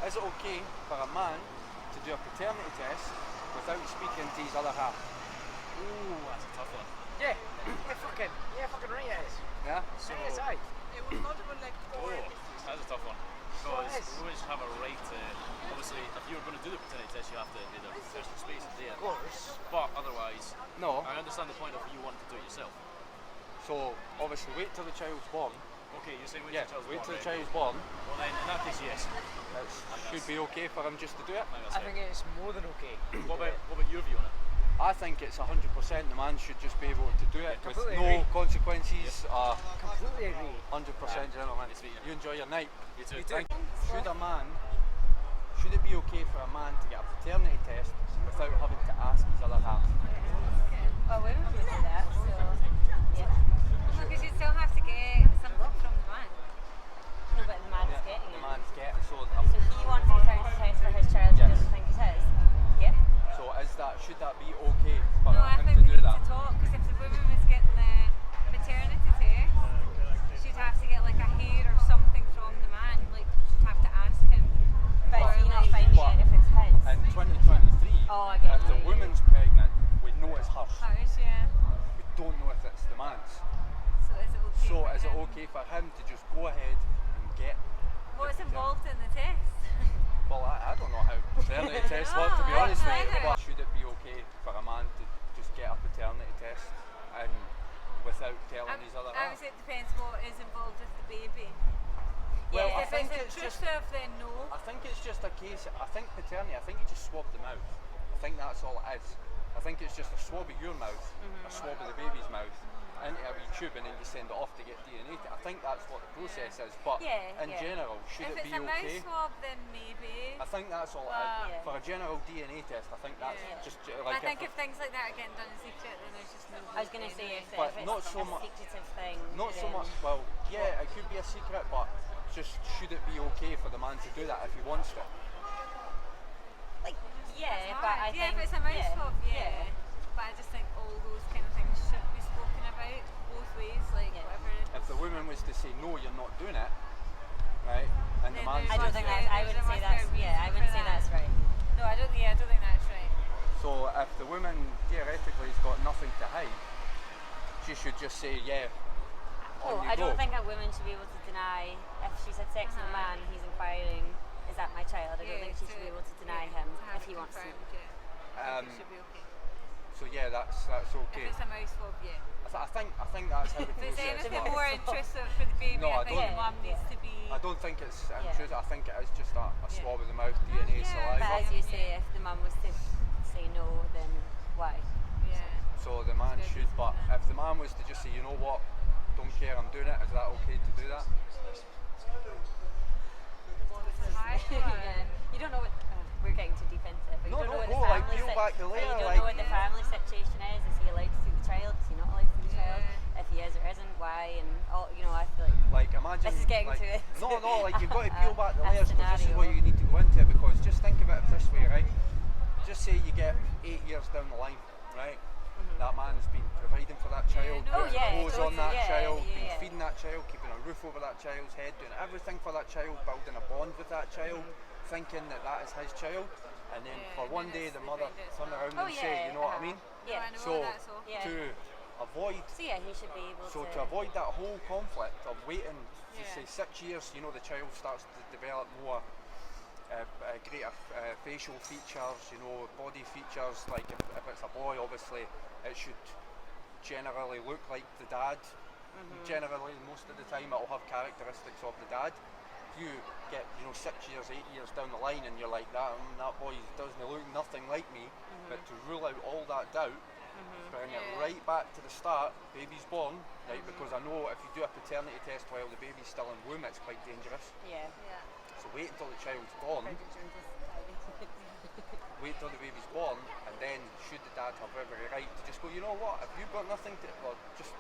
is it okay for a man to do a paternity test without speaking to his other half? Ooh, that's a tough one. Yeah, fucking right it is. Yeah? So, It's aye. that's a tough one. Because women should have a right to, obviously, if you're going to do the paternity test, you have to do the personal space and do it. Of course. But otherwise, No. I understand the point of you wanting to do it yourself. So, obviously, wait till the child's born. Okay, you're saying Yeah, wait till the child's born. Well then, in that case, yes. It should be okay for him just to do it. I think it's more than okay. What about your view on it? I think it's 100% the man should just be able to do it with Completely no agree. consequences. Completely agree. 100% gentlemen. It's me. You enjoy your night. You too. Should it be okay for a man to get a paternity test without having to ask his other half? Well, women can do that, so yeah. No, because you still have to get something from the man. No, but the man's getting The it. man's getting So he wants a paternity test for his child. He Yes. doesn't think it's his. Yeah. So should that be okay for No, I him think to we do need that? to talk, because if the woman was getting the paternity test, she'd have to get like a hair or something from the man. Like, she'd have to ask him. But Or, is he not like, finding it if it's his? In 2023, Oh, I get if the it. woman's pregnant, we know it's hers. Hers, yeah. We don't know if it's the man's. So is it okay? So for is it him? okay for him to just go ahead and get? What's the paternity- involved in the test? Well, I don't know how paternity tests work, to be No, honest with I you. don't. But should it be okay for a man to just get a paternity test and without telling his other half? Obviously, it depends what is involved with the baby. Well, Yeah. I If think it's it's just. intrusive, then no. I think it's just a case. I think paternity. I think you just swab the mouth. I think that's all it is. I think it's just a swab of your mouth, a swab of the baby's mouth, into a wee tube, and then you send it off to get DNA. I think that's what the process is. But Yeah, in yeah. general, should If it it's be a mouth okay? swab, then maybe. I think that's all it But- is. Yeah. For a general DNA test, I think that's Yeah. just I like think if things like that are getting done in secret, then there's just no. I was going to say if But it's not so a much- secretive thing. not so then- much. Well, yeah, it could be a secret, but just should it be okay for the man to do that if he wants to? Like, yeah, It's but hard. I Yeah, think. if it's a mouth yeah, swab, yeah. But I just think all those kind of things should be spoken about both ways, like Yeah. whatever. If the woman was to say no, you're not doing it, right? And the Then man there's I don't says think Yeah, that's. I there wouldn't say must be a that's. Yeah, I reason wouldn't for say that. that's right. No, I don't think that's right. so. If the woman theoretically has got nothing to hide, she should just say yeah. Oh, On you I go. don't think a woman should be able to deny if she's had sex with a man, he's inquiring, is that my child? I don't think she should be able to deny him to have if it he wants to. confirmed, yeah. I think it should be okay. So yeah, that's okay. If it's a mouth swab, yeah. I think that's how the If it's process anything works. more intrusive for the baby, No, I I think don't. the mum needs to be. I don't think it's Yeah. intrusive. I think it is just a Yeah. swab of the mouth, DNA, yeah. saliva. But as you say, if the mum was to say no, then why? Yeah. So the man Good should, reason but for that. if the man was to just say, you know what, don't care, I'm doing it, is that okay to do that? Hard one. Yeah. You don't know what. We're getting too deep into it. But No, you don't know no, what go, the like, family peel back the but layer, you don't like- know what the family situation is. Is he allowed to see the child? Is he not allowed to see the child? Yeah. If he is or isn't, why? And all, I feel like. Like imagine. This is getting like, to it. No, like you've got to peel back the A layers, because this is scenario. what you need to go into, because just think of it this way, right? Just say you get 8 years down the line, right? That man's been providing for that child, no, putting yeah, clothes on totally, that yeah, child, yeah, been yeah. feeding that child, keeping a roof over that child's head, doing everything for that child, building a bond with that child, thinking that that is his child, and then Yeah, for and one then day it's the mother different, it's turn not. around Oh, and say, you know what I mean? Yeah. No, I know So that's all. Yeah. to avoid So yeah, he should be able So to. to avoid that whole conflict of waiting, Yeah. say 6 years, the child starts to develop more greater facial features, body features. Like if it's a boy, obviously it should generally look like the dad. Generally, most of the time, it'll have characteristics of the dad. If you get 6 years, 8 years down the line, and you're like that boy doesn't look nothing like me. But to rule out all that doubt. Bring it Yeah. right back to the start, baby's born, right? Because I know if you do a paternity test while the baby's still in womb, it's quite dangerous. Yeah. Yeah. So wait until the child's born, wait till the baby's born, and then should the dad have every right to just go, you know what, if you've got nothing to, well, just,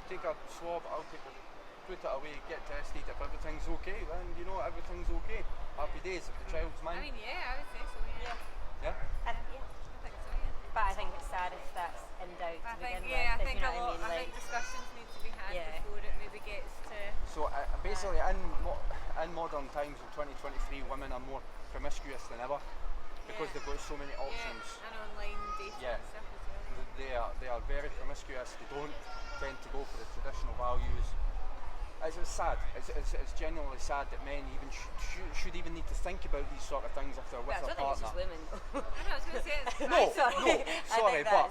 take a swab, put it away, get tested, if everything's okay, then everything's okay. Happy days, if the child's I mine. mean, yeah, I would say so. Yeah. Yeah? And, I yeah. think so. Yeah. But I think it's sad if that's in doubt to I begin think, with. yeah, I if think you know a what lot. I mean. I think discussions need to be had Yeah. before it maybe gets to. So basically, in modern times in 2023, women are more promiscuous than ever because they've got so many options. And online dating Yeah. and stuff as well. They are very promiscuous. They don't tend to go for the traditional values. It's sad. It's genuinely sad that men even should even need to think about these sort of things if they're with I their don't think it's partner. just women. I know, I was going to say it's No, Sorry. sorry, I think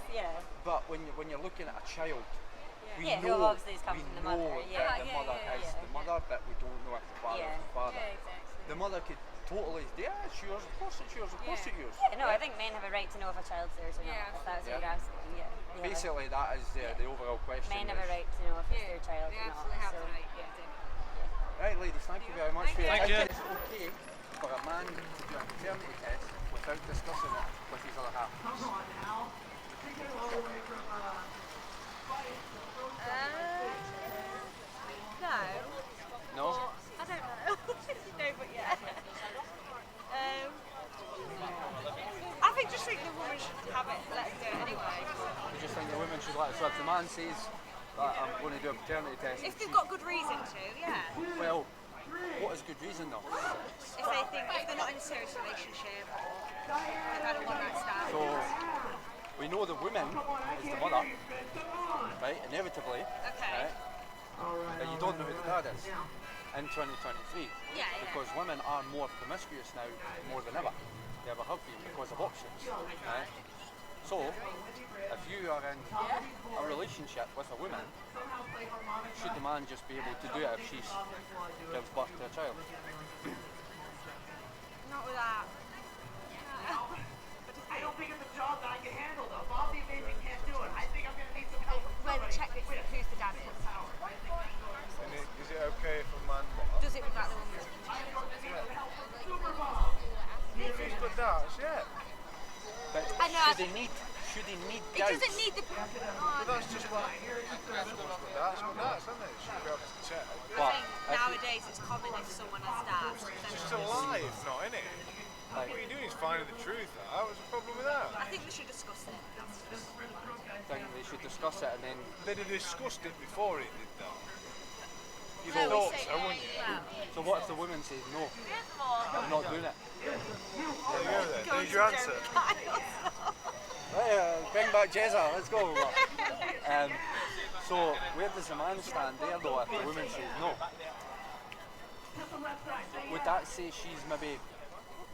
but when you're looking at a child, we Yeah, who know obviously has come we from the know mother, that yeah. the mother is the mother, but we don't know if the father is the father. Yeah, exactly. The mother could totally, it's yours, of course it's yours, of course Yeah. it's yours. Yeah, no, I think men have a right to know if a child's theirs or not. Yeah, If that's what Yeah. you're asking. Yeah. They have a- Basically, that is the overall question. men have a is- right to know if it's Yeah, their child they or not. absolutely have So, the right, yeah, definitely. Right, ladies, thank you very much Thank for your you. time. It's okay for a man to do a paternity test without discussing it with his other half. No. No? I don't know. No, but yeah. I think the woman should have it, let him do it anyway. You just think the women should let it. So if the man says that I'm going to do a paternity test, If they've got good reason to, yeah. well, what is good reason though? If they're not in a serious relationship or they've had a one-night stand. So we know the woman is the mother, right? Inevitably, Okay. right? But you don't know who the dad is in 2023 Yeah. because women are more promiscuous now more than ever. They ever have been because of options, right? So if you are in a relationship with a woman, should the man just be able to do it if she gives birth to a child? Not with that. I don't think it's a job that I can handle though. Bobby maybe can't do it. I think I'm gonna need some help with Where the somebody. check who's the dad is. And is it okay if a man Does it without the woman's if he's got doubts, yeah. But I know, should he need It doubts? doesn't need the. But that's just like that's doubts, isn't it? You should be able to check. I But think if you- nowadays it's common if someone has doubts. It's just a lie, it's not, innit? Like, What you're doing is finding the truth out. What's the problem with that? I think we should discuss it. That's just. think they should discuss it and then They'd have discussed it before it did that. You'd No, have we thought say- so, wouldn't you? so what if the woman says no, I'm not doing it? There you go then. There's your answer. Right, bring back Jezza, let's go. So where does the man stand there though if the woman says no? Would that say she's maybe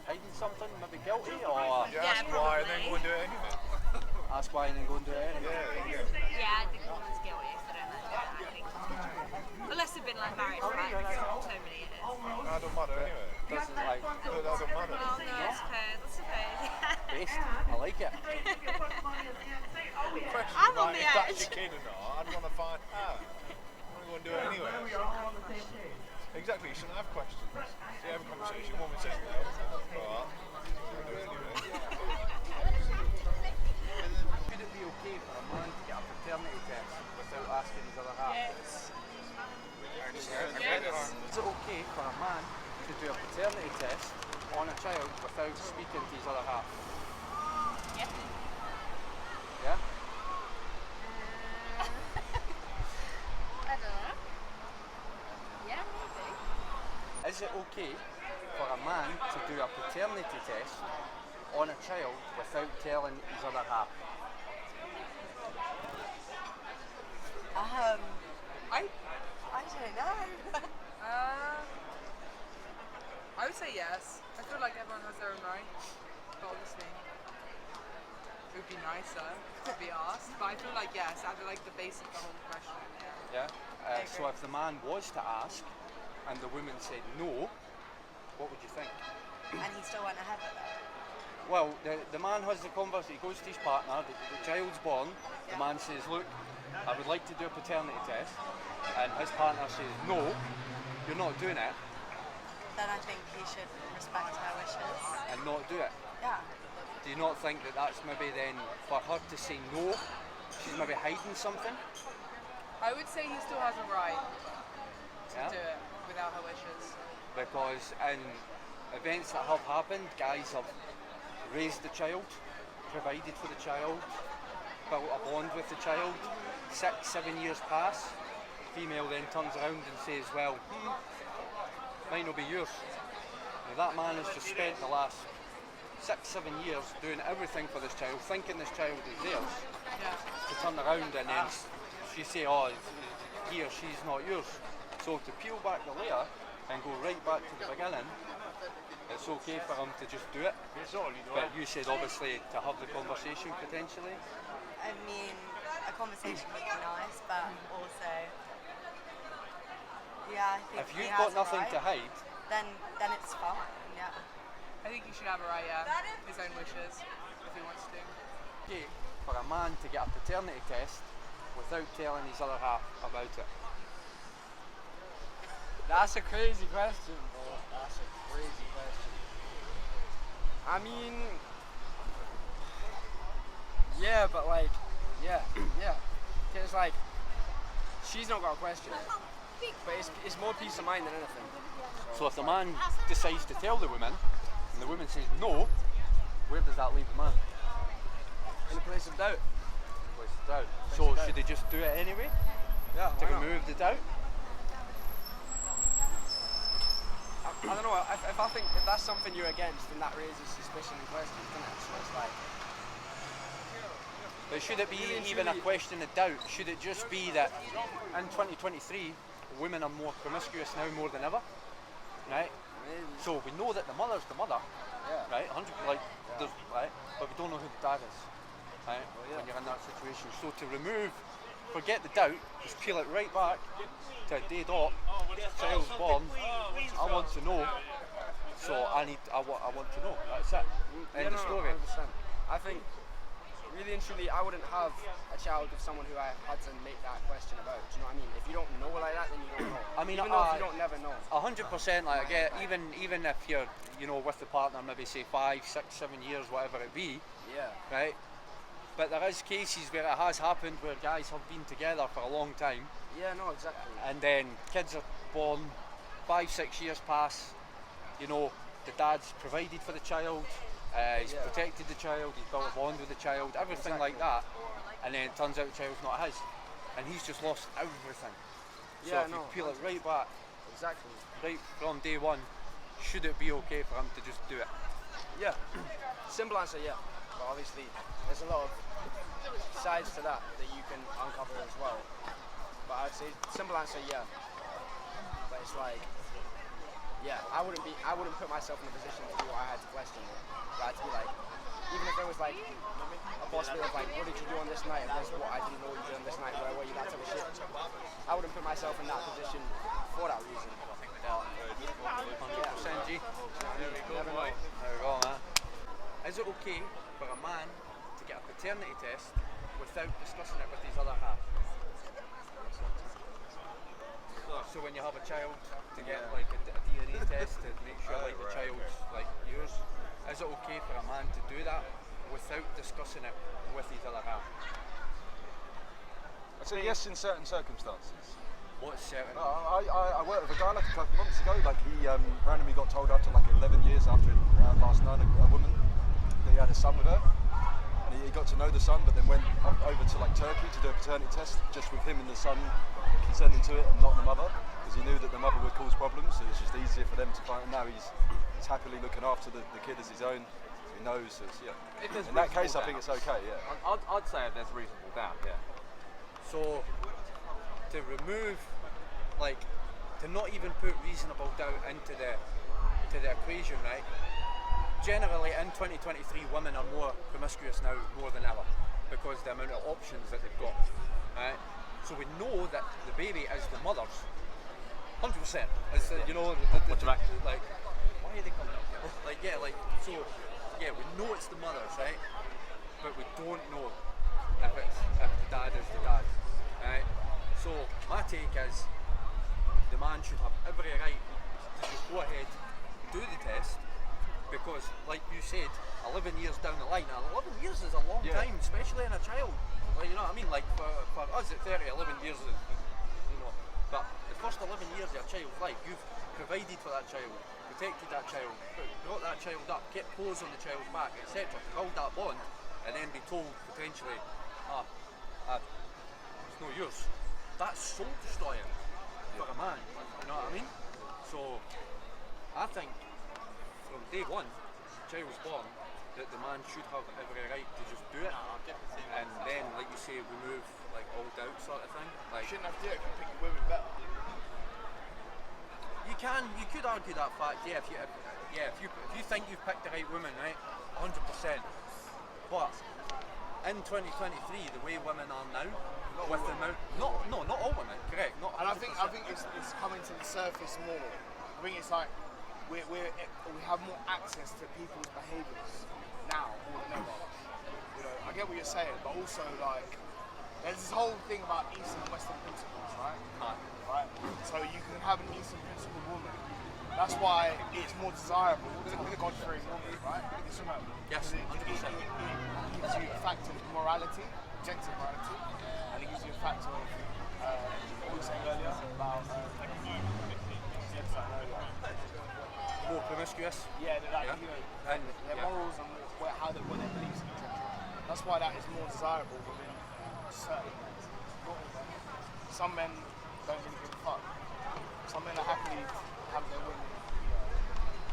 hiding something, maybe guilty, or You ask why and then go and do it anyway. ask why and then go and do it anyway? Yeah. Yeah, I think the woman's guilty if they don't let her do it. I think. Unless they've been like married for like so many years. That don't matter anyway. Doesn't like That don't matter. Well, no, I suppose. I suppose. based. I like it. Question I'm on like the if that's edge. your kid or not, I'd want to find out. I'm going to do it anyway. Exactly, you shouldn't have questions. So you have a conversation, woman says no, but you'll do it anyway. Would it be okay for a man to get a paternity test without asking his other half? Is it okay for a man to do a paternity test on a child without speaking to his other half? Yeah. Yeah? I don't know. Yeah, maybe. Is it okay for a man to do a paternity test on a child without telling his other half? I don't know. I would say yes. I feel like everyone has their own right. But obviously, it would be nicer to be asked. But I feel like yes, I feel like the base of the whole question. Yeah. Yeah? So if the man was to ask and the woman said no, what would you think? And he still went ahead with it. Well, the man has the conversation, he goes to his partner, the child's born, the man says, look, I would like to do a paternity test, and his partner says, no, you're not doing it, Then I think he should respect her wishes. and not do it. Yeah. Do you not think that that's maybe then, for her to say no, she's maybe hiding something? I would say he still has a right to Yeah? do it without her wishes. Because in events that have happened, guys have raised the child, provided for the child, built a bond with the child. 6-7 years pass, female then turns around and says, well, might not be yours. Now that man has just spent the last 6-7 years doing everything for this child, thinking this child is theirs, to turn around and then she say, oh, he or she's not yours. So to peel back the layer and go right back to the beginning, it's okay for him to just do it. But you said obviously to have the conversation potentially. I mean, a conversation would be nice, but also, yeah, I think If he you've has got nothing a right, to hide, then it's fine. Yeah. I think he should have a right, his own wishes, if he wants to. okay for a man to get a paternity test without telling his other half about it. That's a crazy question, bro. That's a crazy question. I mean, yeah, but like, yeah. It's like, she's not got a question, but it's more peace of mind than anything. So if the man decides to tell the woman, and the woman says no, where does that leave the man? In a place of doubt. So should they just do it anyway? Yeah, To why not? remove the doubt? I don't know, if I think if that's something you're against, then that raises suspicion and questions, doesn't it? So it's like... But should it be even a question of doubt? Should it just be that in 2023, women are more promiscuous now more than ever? Right? Maybe. So we know that the mother's the mother, Yeah. right? 100, right? But we don't know who the dad is, right? When you're in that situation. So to remove, forget the doubt, just peel it right back to a day dot, child's born, I want to know, so I want to know, that's it, end of story. 100%. I think, really and truly, I wouldn't have a child with someone who I had to make that question about, do you know what I mean? If you don't know like that, then you don't know. I mean, even though if you don't never know. 100%, like I get, even if you're, with the partner, maybe say 5, 6, 7 years, whatever it be, Yeah. right? But there is cases where it has happened where guys have been together for a long time, Yeah, no, exactly. and then kids are born, 5, 6 years pass, the dad's provided for the child, he's protected the child, he's built a bond with the child, everything like that, and then it turns out the child's not his, and he's just lost everything. So Yeah, if no, you peel it right back, Exactly. right from day one, should it be okay for him to just do it? Yeah. Simple answer, yeah. But obviously, there's a lot of sides to that you can uncover as well. But I'd say simple answer, yeah. But it's like, yeah, I wouldn't put myself in a position to do what I had to question it. But I'd be like, even if there was like a possibility of like, what did you do on this night? And there's what I didn't know what you did on this night, where were you, that type of shit. I wouldn't put myself in that position for that reason. 100% G. There we go, There we go, man. Is it okay for a man to get a paternity test without discussing it with his other half? So when you have a child, to get like a DNA test to make sure like the child's like yours, is it okay for a man to do that without discussing it with his other half? I'd say yes in certain circumstances. What's certain? I worked with a guy like a couple of months ago, like he randomly got told after like 11 years after last known a woman that he had a son with her. And he got to know the son, but then went over to like Turkey to do a paternity test just with him and the son consenting to it and not the mother, because he knew that the mother would cause problems, so it's just easier for them to find. And now he's happily looking after the kid as his own. So he knows, so it's, yeah. In that case, I think it's okay, yeah. I'd say if there's reasonable doubt, yeah. So to remove, like, to not even put reasonable doubt into the equation, right? Generally, in 2023, women are more promiscuous now more than ever because the amount of options that they've got, right? So we know that the baby is the mother's, 100%. It's like, why are they coming up here? Like, yeah, like, so, yeah, we know it's the mother's, right? But we don't know if the dad is the dad, right? So my take is the man should have every right to just go ahead, do the test, because like you said, 11 years down the line, now 11 years is a long time, especially in a child. Like, you know what I mean? Like for us at 30, 11 years is, but the first 11 years of a child's life, you've provided for that child, protected that child, brought that child up, kept clothes on the child's back, etc. to build that bond, and then be told potentially, it's no yours. That's soul destroying for a man, you know what I mean? So I think day one, child's born, that the man should have every right to just do it. And then, like you say, we move like all doubt sort of thing. Like, You shouldn't have to do it if you pick women better. you could argue that fact, yeah. If you think you've picked the right woman, right, 100%. But in 2023, the way women are now, with the amount, not all women, correct, not 100%. And I think it's coming to the surface more. I think it's like we have more access to people's behaviours now more than ever. You know, I get what you're saying, but also like there's this whole thing about Eastern and Western principles, right? Right. So you can have an Eastern principle woman. That's why it's more desirable to have a God-fearing woman, right? Yes, 100%. It gives you a fact of morality, objective morality, and it gives you a fact of what we were saying earlier about more promiscuous. Yeah, you know, and their morals and what their beliefs, etc. That's why that is more desirable within certain. Some men don't really give a fuck. Some men are happy to have their women,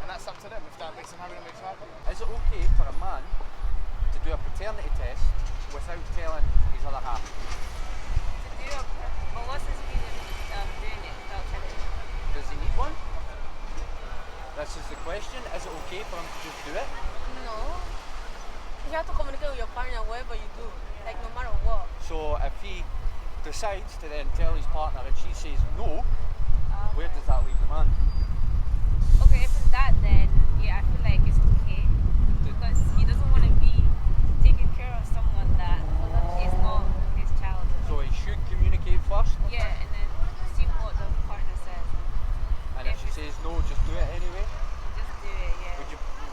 and that's up to them. If that makes them happy, that makes them happy. Is it okay for a man to do a paternity test without telling his other half? But what's his reason doing it without telling him? Does he need one? This is the question. Is it okay for him to just do it? No. You have to communicate with your partner whatever you do, like no matter what. So if he decides to then tell his partner and she says no, where does that leave the man? Okay, if it's that, then yeah, I feel like it's okay because he doesn't want to be taking care of someone that is not his child. So he should communicate first? Yeah, and then see what the partner says. And if she says no, just do it anyway? Just do it, yeah.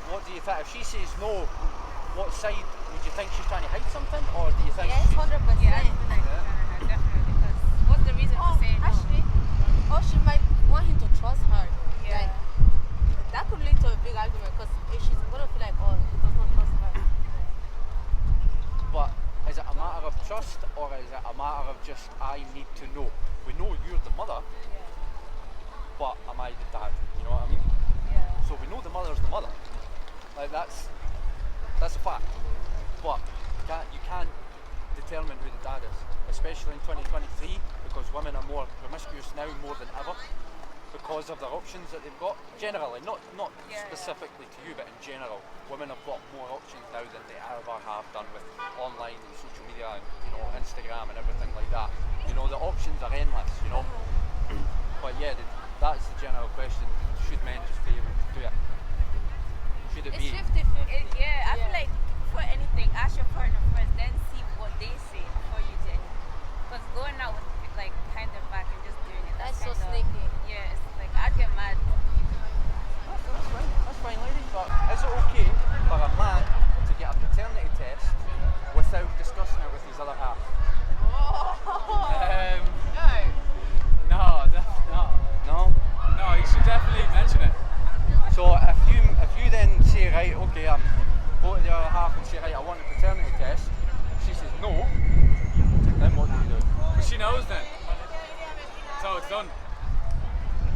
What do you think? If she says no, what side would you think she's trying to hide something, or do you think? Yes, 100%. Yeah, I feel like she's trying to hide, definitely. Because what's the reason for saying no? Actually, or she might want him to trust her. Yeah. Like, that could lead to a big argument because if she's gonna feel like, oh, he does not trust her. But is it a matter of trust, or is it a matter of just I need to know? We know you're the mother, but am I the dad? You know what I mean? Yeah. So we know the mother's the mother. Like that's a fact. But you can't determine who the dad is, especially in 2023, because women are more promiscuous now more than ever because of the options that they've got. Generally, not specifically to you, but in general, women have got more options now than they ever have done with online and social media and Instagram and everything like that. The options are endless. But yeah, that's the general question. Should men just be able to do it? Should it be? It's 50-50. Yeah, I feel like for anything, ask your partner first, then see what they say before you do anything. Because going out with like behind their back and just doing it, That's so kinda, sneaky. Yeah, it's like I'd get mad. That's fine, lady. But is it okay for a man to get a paternity test without discussing it with his other half? No, definitely not. No, you should definitely mention it. So if you then say, right, okay, I'm go to the other half and say, right, I want a paternity test, she says no, then what do you do? But she knows then. So it's done.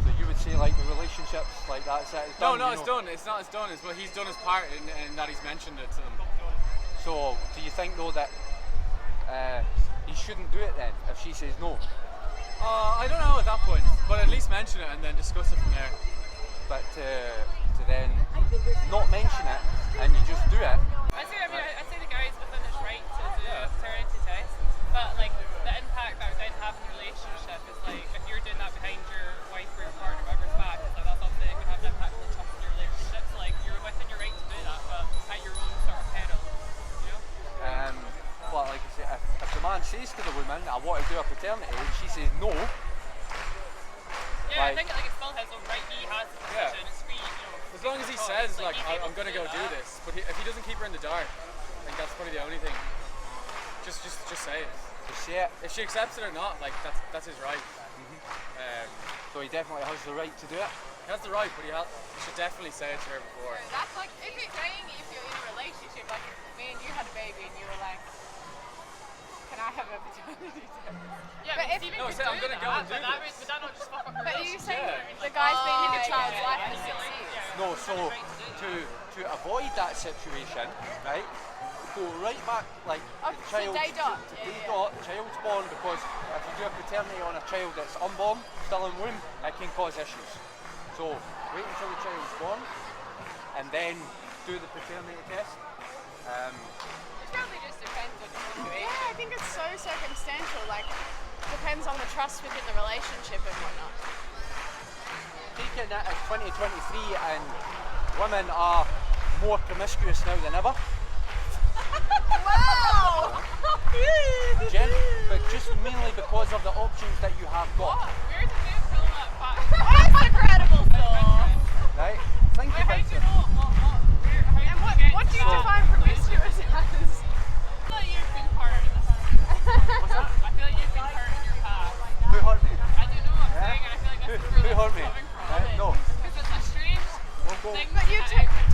So you would say like the relationships, like that's it, it's done? No, it's done. It's not as done. It's he's done his part in that he's mentioned it to them. So do you think though that he shouldn't do it then, if she says no? I don't know at that point, but at least mention it and then discuss it from there. But to then not mention it and you just do it. I'd say the guy's within his right to do a paternity test, but like the impact that would then have in a relationship is like if you're doing that behind your wife or your partner, whoever's back, it's like that's something that could have an impact on the trust in your relationship. So like you're within your right to do that, but at your own sort of peril, you know. But like I say, if the man says to the woman, I want to do a paternity, and she says no. Yeah, I think it's still his own right. He has the decision. It's free, As long as he says like I'm gonna go do this, but if he doesn't keep her in the dark, I think that's probably the only thing. Just say it. Just say it. If she accepts it or not, like that's his right. So he definitely has the right to do it. He has the right, but he should definitely say it to her before. That's like if you're saying if you're in a relationship, like me and you had a baby and you were like, can I have a paternity test? Yeah, but if No, say I'm gonna go and do would that not just fuck up her But you relationship? saying the guy's been in the child's life for 6 years? No, so to avoid that situation, right, go right back, like Oh, the so child, day dot, child's born, because if you do a paternity on a child that's unborn, still in womb, it can cause issues. So wait until the child's born, and then do the paternity test. It probably just depends on the situation. Yeah, I think it's so circumstantial. Like, depends on the trust within the relationship and whatnot. Taking it at 2023, and women are more promiscuous now than ever. Wow! But just mainly because of the options that you have got. Where's the food film that fact? That's incredible, though. Right? Think about it. And what do you define promiscuous as? I feel like you've been hurt in the past. What's that? I feel like you've been hurt in your past. Who hurt me? I don't know what I'm saying, and I feel like that's Who where hurt me? coming from. Right? No. Because it's a strange We'll go. thing But to you kind of